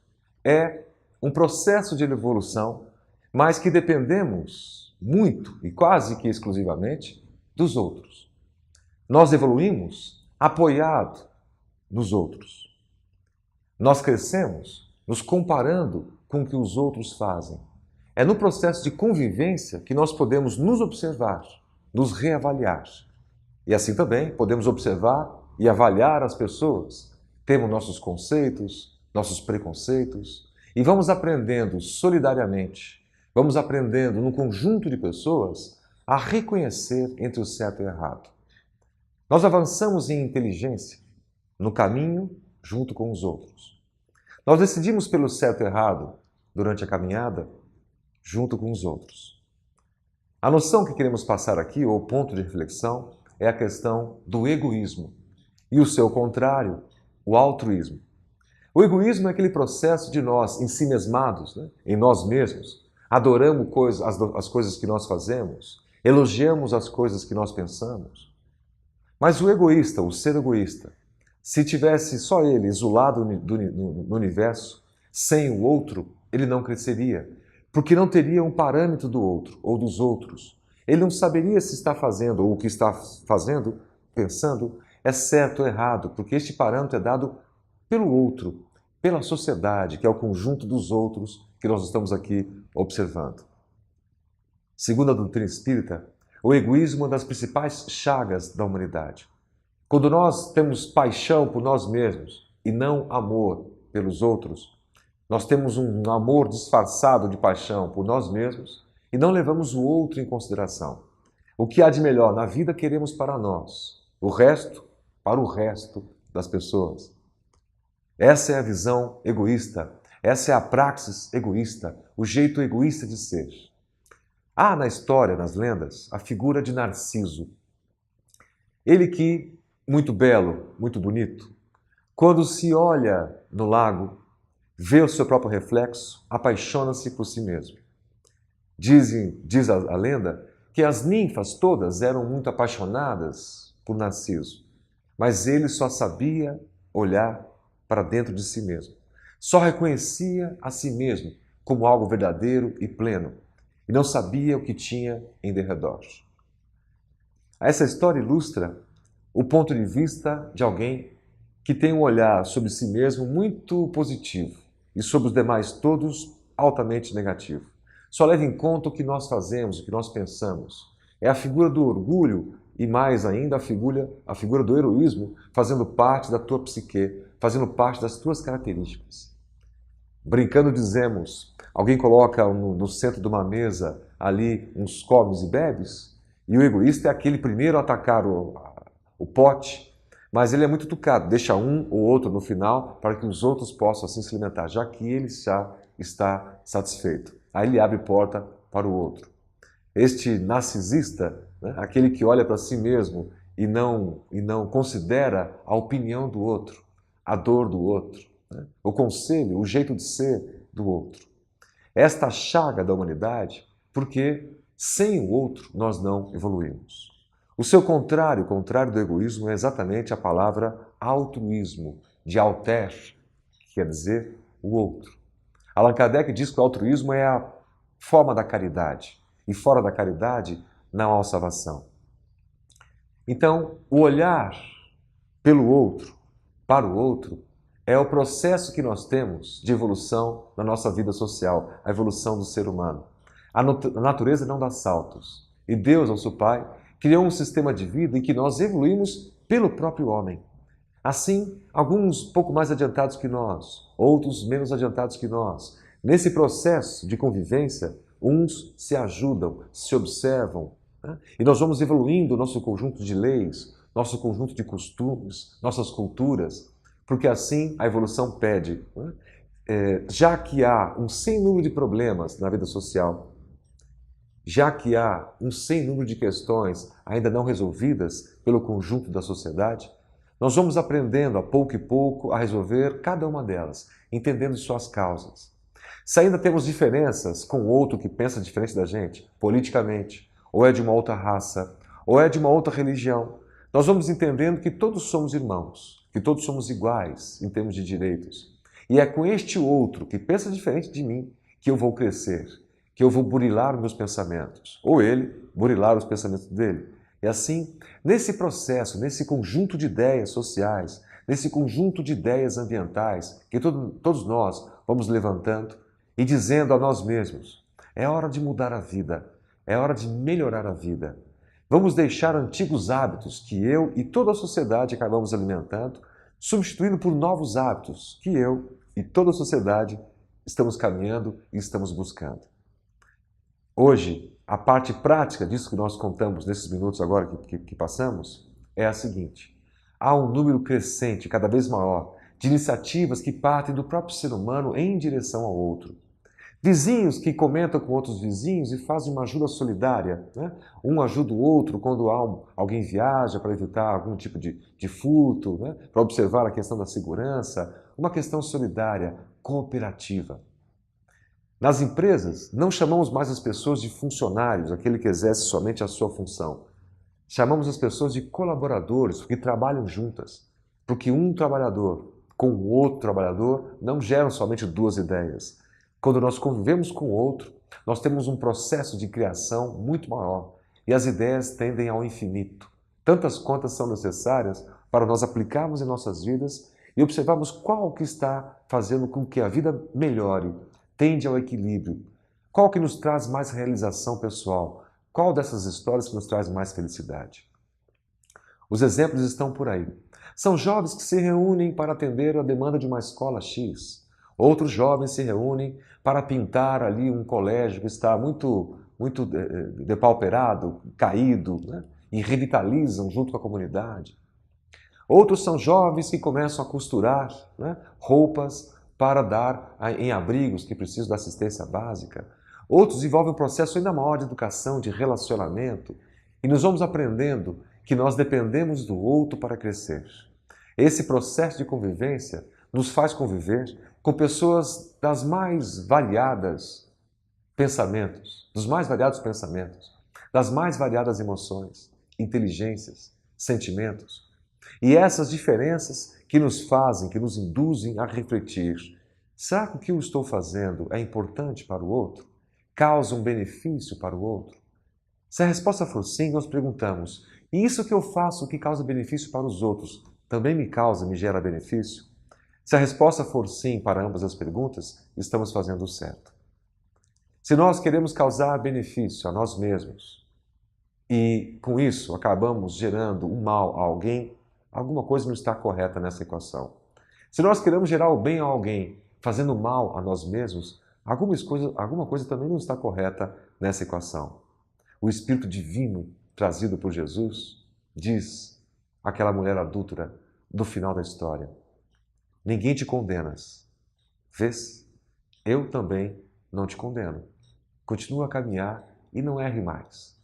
é um processo de evolução, mas que dependemos muito e quase que exclusivamente dos outros. Nós evoluímos apoiado nos outros. Nós crescemos nos comparando com o que os outros fazem. É no processo de convivência que nós podemos nos observar, nos reavaliar. E assim também podemos observar e avaliar as pessoas. Temos nossos conceitos, nossos preconceitos, e vamos aprendendo solidariamente, vamos aprendendo num conjunto de pessoas a reconhecer entre o certo e o errado. Nós avançamos em inteligência, no caminho junto com os outros. Nós decidimos pelo certo e errado durante a caminhada junto com os outros. A noção que queremos passar aqui, ou o ponto de reflexão, é a questão do egoísmo e o seu contrário, o altruísmo. O egoísmo é aquele processo de nós, ensimesmados, em nós mesmos, adoramos as coisas que nós fazemos, elogiamos as coisas que nós pensamos. Mas o egoísta, o ser egoísta, se tivesse só ele isolado no universo, sem o outro, ele não cresceria, porque não teria um parâmetro do outro ou dos outros. Ele não saberia se está fazendo ou o que está fazendo, pensando, é certo ou errado, porque este parâmetro é dado pelo outro, pela sociedade, que é o conjunto dos outros que nós estamos aqui observando. Segundo a doutrina espírita, O egoísmo é uma das principais chagas da humanidade. Quando nós temos paixão por nós mesmos e não amor pelos outros, nós temos um amor disfarçado de paixão por nós mesmos e não levamos o outro em consideração. O que há de melhor na vida queremos para nós, o resto para o resto das pessoas. Essa é a visão egoísta, essa é a praxis egoísta, o jeito egoísta de ser. Há na história, nas lendas, a figura de Narciso. Ele que, muito belo, muito bonito, quando se olha no lago, vê o seu próprio reflexo, apaixona-se por si mesmo. Diz a lenda que as ninfas todas eram muito apaixonadas por Narciso, mas ele só sabia olhar para dentro de si mesmo. Só reconhecia a si mesmo como algo verdadeiro e pleno, e não sabia o que tinha em derredor. Essa história ilustra o ponto de vista de alguém que tem um olhar sobre si mesmo muito positivo e sobre os demais todos altamente negativo. Só leva em conta o que nós fazemos, o que nós pensamos. É a figura do orgulho e, mais ainda, a figura do heroísmo fazendo parte da tua psique, fazendo parte das tuas características. Brincando dizemos, alguém coloca no centro de uma mesa ali uns comes e bebes, e o egoísta é aquele primeiro a atacar o pote, mas ele é muito educado, deixa um ou outro no final para que os outros possam assim se alimentar, já que ele já está satisfeito. Aí ele abre porta para o outro. Este narcisista, né, aquele que olha para si mesmo e não considera a opinião do outro, a dor do outro, né, o conselho, o jeito de ser do outro. Esta chaga da humanidade, porque sem o outro nós não evoluímos. O seu contrário, o contrário do egoísmo, é exatamente a palavra altruísmo, de alter, que quer dizer o outro. Allan Kardec diz que o altruísmo é a forma da caridade, e fora da caridade não há salvação. Então, o olhar pelo outro, para o outro, é o processo que nós temos de evolução na nossa vida social, a evolução do ser humano. A natureza não dá saltos, e Deus, nosso Pai, criou um sistema de vida em que nós evoluímos pelo próprio homem. Assim, alguns pouco mais adiantados que nós, outros menos adiantados que nós. Nesse processo de convivência, uns se ajudam, se observam, né? E nós vamos evoluindo o nosso conjunto de leis, nosso conjunto de costumes, nossas culturas, porque assim a evolução pede. Né? Já que há um sem número de problemas na vida social, já que há um sem número de questões ainda não resolvidas pelo conjunto da sociedade, nós vamos aprendendo a pouco e pouco a resolver cada uma delas, entendendo suas causas. Se ainda temos diferenças com o outro que pensa diferente da gente, politicamente, ou é de uma outra raça, ou é de uma outra religião, nós vamos entendendo que todos somos irmãos, que todos somos iguais em termos de direitos. E é com este outro que pensa diferente de mim que eu vou crescer, que eu vou burilar os meus pensamentos, ou ele burilar os pensamentos dele. E assim, nesse processo, nesse conjunto de ideias sociais, nesse conjunto de ideias ambientais, que todos nós vamos levantando e dizendo a nós mesmos, é hora de mudar a vida, é hora de melhorar a vida. Vamos deixar antigos hábitos que eu e toda a sociedade acabamos alimentando, substituindo por novos hábitos que eu e toda a sociedade estamos caminhando e estamos buscando. Hoje, a parte prática disso que nós contamos nesses minutos agora que passamos é a seguinte. Há um número crescente, cada vez maior, de iniciativas que partem do próprio ser humano em direção ao outro. Vizinhos que comentam com outros vizinhos e fazem uma ajuda solidária. Né? Um ajuda o outro quando alguém viaja para evitar algum tipo de furto, né? Para observar a questão da segurança. Uma questão solidária, cooperativa. Nas empresas, não chamamos mais as pessoas de funcionários, aquele que exerce somente a sua função. Chamamos as pessoas de colaboradores, que trabalham juntas. Porque um trabalhador com o outro trabalhador não geram somente duas ideias. Quando nós convivemos com o outro, nós temos um processo de criação muito maior e as ideias tendem ao infinito. Tantas quantas são necessárias para nós aplicarmos em nossas vidas e observarmos qual que está fazendo com que a vida melhore, tende ao equilíbrio, qual que nos traz mais realização pessoal, Qual dessas histórias que nos traz mais felicidade? Os exemplos estão por aí. São jovens que se reúnem para atender a demanda de uma escola X. Outros jovens se reúnem para pintar ali um colégio que está muito depauperado, caído, né? E revitalizam junto com a comunidade. Outros são jovens que começam a costurar, né, roupas para dar em abrigos que precisam da assistência básica. Outros desenvolvem um processo ainda maior de educação, de relacionamento. E nós vamos aprendendo que nós dependemos do outro para crescer. Esse processo de convivência nos faz conviver com pessoas das mais variadas pensamentos, dos mais variados pensamentos, das mais variadas emoções, inteligências, sentimentos. E essas diferenças que nos fazem, que nos induzem a refletir. Será que o que eu estou fazendo é importante para o outro? Causa um benefício para o outro? Se a resposta for sim, nós perguntamos, e isso que eu faço que causa benefício para os outros, também me gera benefício? Se a resposta for sim para ambas as perguntas, estamos fazendo o certo. Se nós queremos causar benefício a nós mesmos e com isso acabamos gerando um mal a alguém, alguma coisa não está correta nessa equação. Se nós queremos gerar o bem a alguém fazendo mal a nós mesmos, alguma coisa também não está correta nessa equação. O Espírito Divino trazido por Jesus diz àquela mulher adúltera do final da história: ninguém te condenas. Vês? Eu também não te condeno. Continua a caminhar e não erre mais.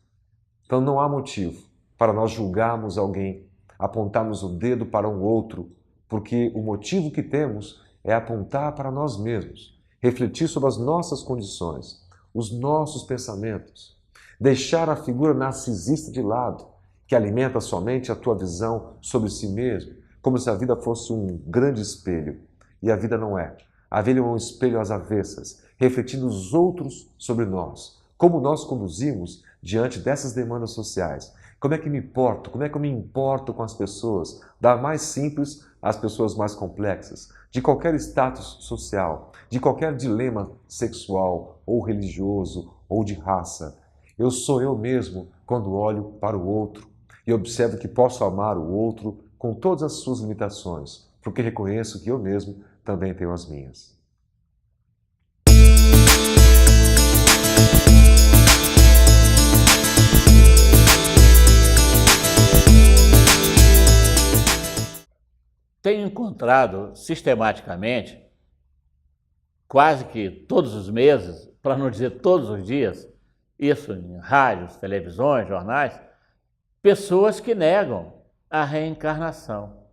Então não há motivo para nós julgarmos alguém, apontarmos o dedo para um outro, porque o motivo que temos é apontar para nós mesmos, refletir sobre as nossas condições, os nossos pensamentos, deixar a figura narcisista de lado, que alimenta somente a tua visão sobre si mesmo, como se a vida fosse um grande espelho. E a vida não é. A vida é um espelho às avessas, refletindo os outros sobre nós. Como nós conduzimos diante dessas demandas sociais. Como é que me porto? Como é que eu me importo com as pessoas? Da mais simples às pessoas mais complexas. De qualquer status social, de qualquer dilema sexual ou religioso ou de raça. Eu sou eu mesmo quando olho para o outro e observo que posso amar o outro com todas as suas limitações, porque reconheço que eu mesmo também tenho as minhas. Tenho encontrado sistematicamente, quase que todos os meses, para não dizer todos os dias, isso em rádios, televisões, jornais, pessoas que negam a reencarnação.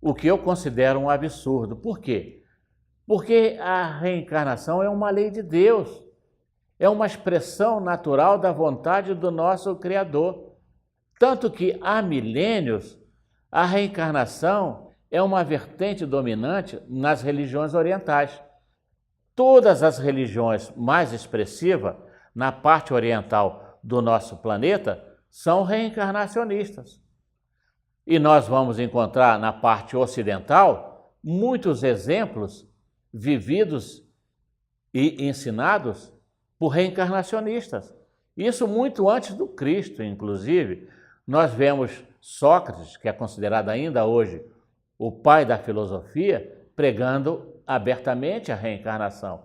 O que eu considero um absurdo. Por quê? Porque a reencarnação é uma lei de Deus, é uma expressão natural da vontade do nosso Criador. Tanto que há milênios a reencarnação é uma vertente dominante nas religiões orientais. Todas as religiões mais expressivas na parte oriental do nosso planeta são reencarnacionistas. E nós vamos encontrar na parte ocidental muitos exemplos vividos e ensinados por reencarnacionistas. Isso muito antes do Cristo, inclusive. Nós vemos Sócrates, que é considerado ainda hoje o pai da filosofia, pregando abertamente a reencarnação.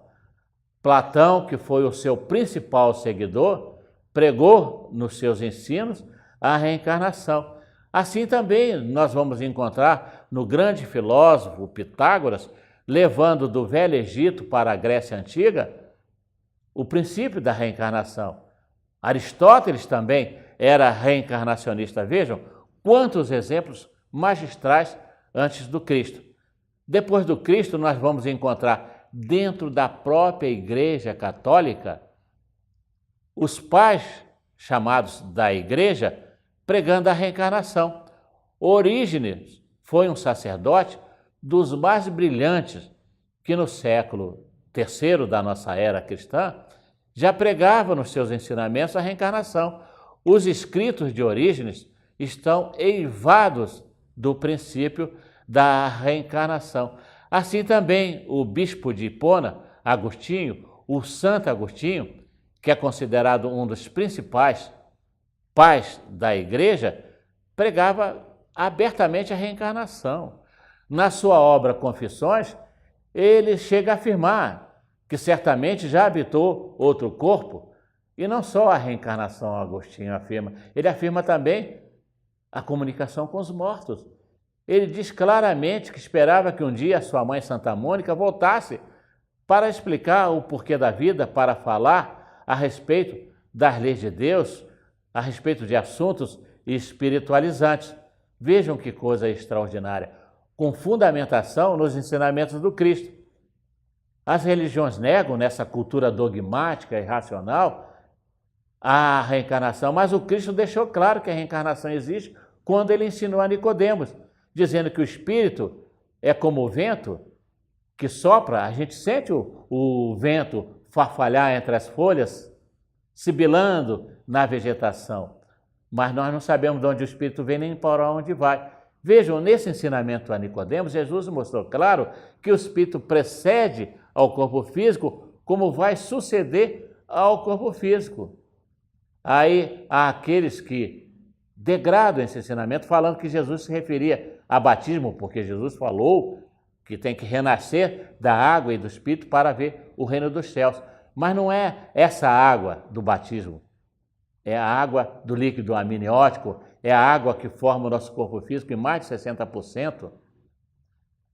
Platão, que foi o seu principal seguidor, pregou nos seus ensinos a reencarnação. Assim também nós vamos encontrar no grande filósofo Pitágoras, levando do Velho Egito para a Grécia Antiga, o princípio da reencarnação. Aristóteles também era reencarnacionista. Vejam quantos exemplos magistrais antes do Cristo. Depois do Cristo, nós vamos encontrar dentro da própria Igreja Católica os pais chamados da Igreja pregando a reencarnação. Orígenes foi um sacerdote dos mais brilhantes que no século III da nossa era cristã já pregava nos seus ensinamentos a reencarnação. Os escritos de Orígenes estão eivados do princípio da reencarnação. Assim também o bispo de Hipona, Agostinho, o Santo Agostinho, que é considerado um dos principais pais da igreja, pregava abertamente a reencarnação. Na sua obra Confissões, ele chega a afirmar que certamente já habitou outro corpo, e não só a reencarnação, Agostinho afirma, ele afirma também a comunicação com os mortos. Ele diz claramente que esperava que um dia a sua mãe Santa Mônica voltasse para explicar o porquê da vida, para falar a respeito das leis de Deus, a respeito de assuntos espiritualizantes. Vejam que coisa extraordinária, com fundamentação nos ensinamentos do Cristo. As religiões negam, nessa cultura dogmática e racional, a reencarnação, mas o Cristo deixou claro que a reencarnação existe quando ele ensinou a Nicodemos, dizendo que o espírito é como o vento que sopra, a gente sente o vento farfalhar entre as folhas, sibilando na vegetação, mas nós não sabemos de onde o espírito vem nem para onde vai. Vejam, nesse ensinamento a Nicodemos, Jesus mostrou claro que o espírito precede ao corpo físico, como vai suceder ao corpo físico. Aí há aqueles que degradam esse ensinamento, falando que Jesus se referia a batismo, porque Jesus falou que tem que renascer da água e do Espírito para ver o reino dos céus. Mas não é essa água do batismo, é a água do líquido amniótico, é a água que forma o nosso corpo físico em mais de 60%.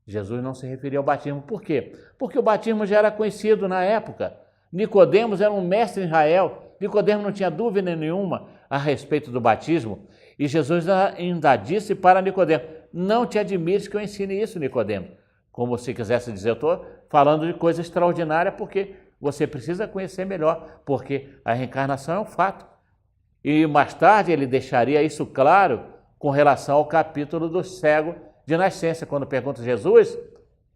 Jesus não se referia ao batismo. Por quê? Porque o batismo já era conhecido na época. Nicodemos era um mestre em Israel. Nicodemos não tinha dúvida nenhuma a respeito do batismo. E Jesus ainda disse para Nicodemos: não te admires que eu ensine isso, Nicodemos. Como se quisesse dizer, eu estou falando de coisa extraordinária porque você precisa conhecer melhor, porque a reencarnação é um fato. E mais tarde ele deixaria isso claro com relação ao capítulo do cego de nascença, quando pergunta a Jesus,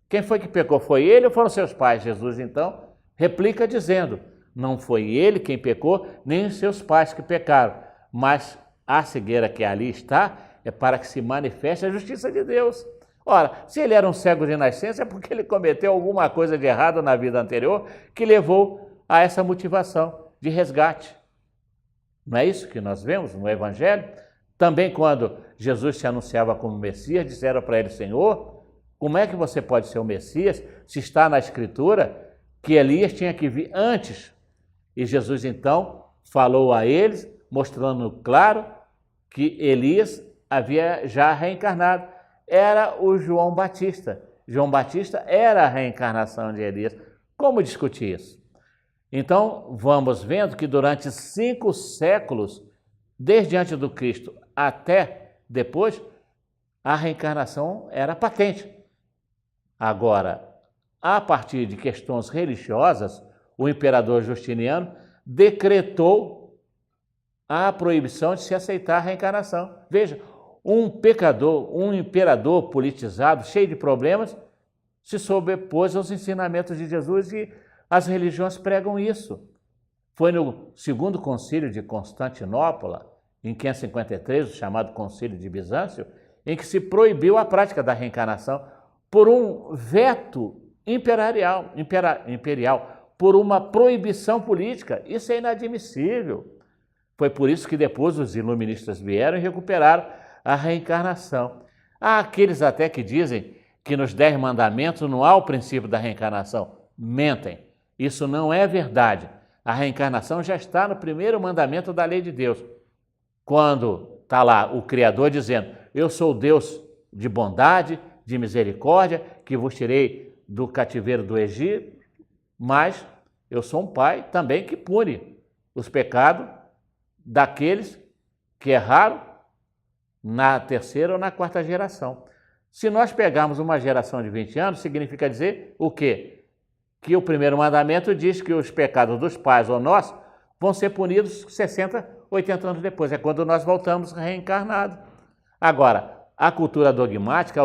quem foi que pecou? Foi ele ou foram seus pais? Jesus então replica dizendo, não foi ele quem pecou, nem os seus pais que pecaram, mas a cegueira que ali está é para que se manifeste a justiça de Deus. Ora, se ele era um cego de nascença, é porque ele cometeu alguma coisa de errado na vida anterior que levou a essa motivação de resgate. Não é isso que nós vemos no Evangelho? Também quando Jesus se anunciava como Messias, disseram para ele, Senhor, como é que você pode ser o Messias se está na Escritura que Elias tinha que vir antes? E Jesus então falou a eles, mostrando claro que Elias havia já reencarnado. Era o João Batista. João Batista era a reencarnação de Elias. Como discutir isso? Então, vamos vendo que durante 5 séculos, desde antes do Cristo até depois, a reencarnação era patente. Agora, a partir de questões religiosas, o imperador Justiniano decretou a proibição de se aceitar a reencarnação. Veja, um pecador, um imperador politizado, cheio de problemas, se sobrepôs aos ensinamentos de Jesus e as religiões pregam isso. Foi no segundo concílio de Constantinopla, em 553, o chamado concílio de Bizâncio, em que se proibiu a prática da reencarnação por um veto imperial, por uma proibição política. Isso é inadmissível. Foi por isso que depois os iluministas vieram e recuperaram a reencarnação. Há aqueles até que dizem que nos 10 mandamentos não há o princípio da reencarnação. Mentem. Isso não é verdade. A reencarnação já está no primeiro mandamento da lei de Deus. Quando está lá o Criador dizendo, eu sou Deus de bondade, de misericórdia, que vos tirei do cativeiro do Egito, mas eu sou um pai também que pune os pecados daqueles que erraram na 3ª ou na 4ª geração. Se nós pegarmos uma geração de 20 anos, significa dizer o quê? Que o primeiro mandamento diz que os pecados dos pais ou nós vão ser punidos 60, 80 anos depois. É quando nós voltamos reencarnados. Agora, a cultura dogmática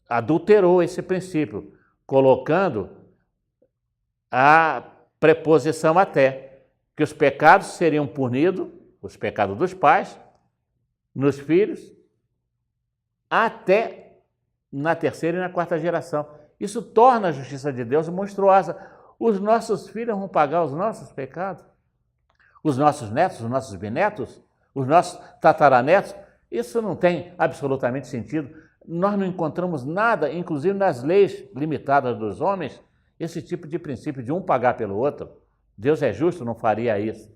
adulterou esse princípio, colocando a preposição até, que os pecados seriam punidos, os pecados dos pais, nos filhos, até na 3ª e na 4ª geração. Isso torna a justiça de Deus monstruosa. Os nossos filhos vão pagar os nossos pecados? os nossos netos, os nossos bisnetos, os nossos tataranetos. Isso não tem absolutamente sentido. Nós não encontramos nada, inclusive nas leis limitadas dos homens, esse tipo de princípio de um pagar pelo outro. Deus é justo, não faria isso.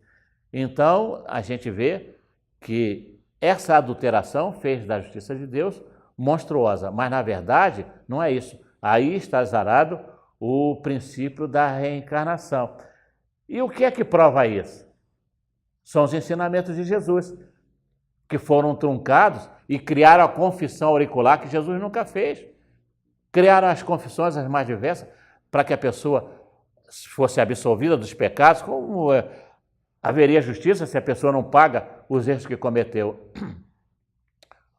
Então, a gente vê que essa adulteração fez da justiça de Deus monstruosa, mas na verdade não é isso. Aí está exarado o princípio da reencarnação. E o que é que prova isso? São os ensinamentos de Jesus, que foram truncados e criaram a confissão auricular que Jesus nunca fez. Criaram as confissões as mais diversas para que a pessoa fosse absolvida dos pecados. Como haveria justiça se a pessoa não paga os erros que cometeu?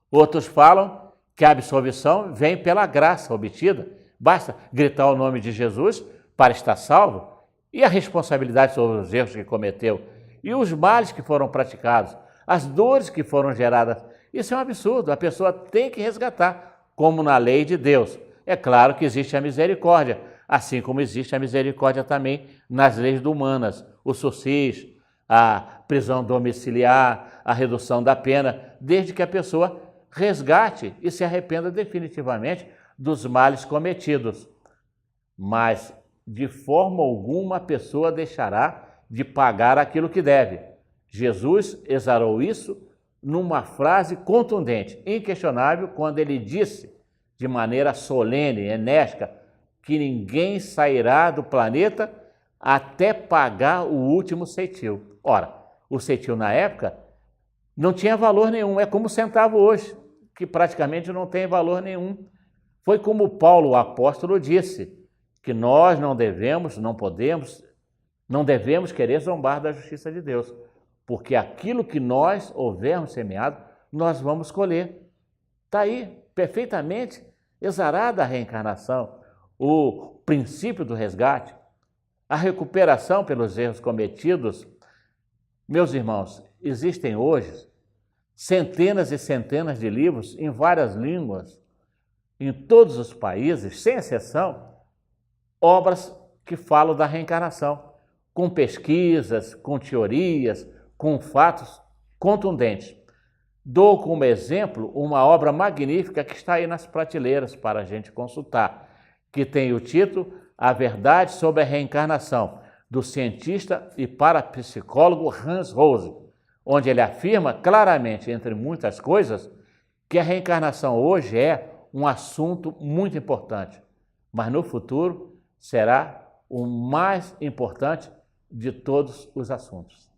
Outros falam que a absolvição vem pela graça obtida. Basta gritar o nome de Jesus para estar salvo. E a responsabilidade sobre os erros que cometeu? E os males que foram praticados? As dores que foram geradas? Isso é um absurdo. A pessoa tem que resgatar, como na lei de Deus. É claro que existe a misericórdia, assim como existe a misericórdia também nas leis humanas. O sursis, a prisão domiciliar, a redução da pena, desde que a pessoa resgate e se arrependa definitivamente dos males cometidos. Mas, de forma alguma, a pessoa deixará de pagar aquilo que deve. Jesus exarou isso numa frase contundente, inquestionável, quando ele disse, de maneira solene, enérgica, que ninguém sairá do planeta até pagar o último ceitil. Ora, o ceitil na época não tinha valor nenhum, é como o centavo hoje, que praticamente não tem valor nenhum. Foi como Paulo, o apóstolo, disse, que nós não devemos, não podemos, não devemos querer zombar da justiça de Deus, porque aquilo que nós houvermos semeado, nós vamos colher. Está aí, perfeitamente exarada a reencarnação, o princípio do resgate, a recuperação pelos erros cometidos. Meus irmãos, existem hoje centenas e centenas de livros em várias línguas, em todos os países, sem exceção, obras que falam da reencarnação, com pesquisas, com teorias, com fatos contundentes. Dou como exemplo uma obra magnífica que está aí nas prateleiras para a gente consultar, que tem o título A Verdade sobre a Reencarnação, do cientista e parapsicólogo Hans Rose, onde ele afirma claramente, entre muitas coisas, que a reencarnação hoje é um assunto muito importante, mas no futuro será o mais importante de todos os assuntos.